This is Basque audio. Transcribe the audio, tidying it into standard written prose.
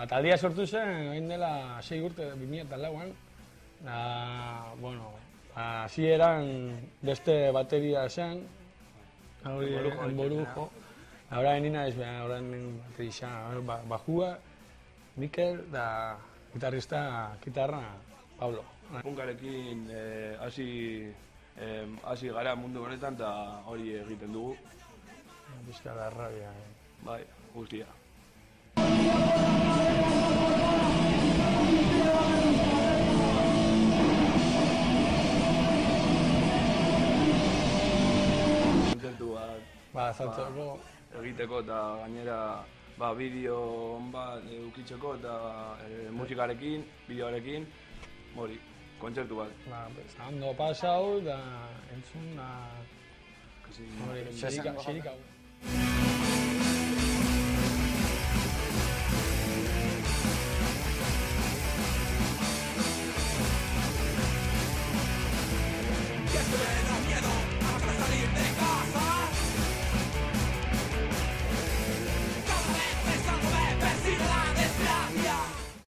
taldia sortu zen, hain dela 6 urte, 2004an. Bueno, hasieran beste bateria zen, hori Borujo. Ahora nina ez, ahora baterista, bajua, Mikel, da gitarra, Pablo. Punkarekin hasi gara mundu honetan eta hori egiten dugu. Bizka da rabia. Bai, guztia. Kontentu bat egiteko eta gainera bideo bat edukitzeko eta musikarekin, bideoarekin, hori, kontzertu bat. Ondo pasau da entzun xerik hau. Get the man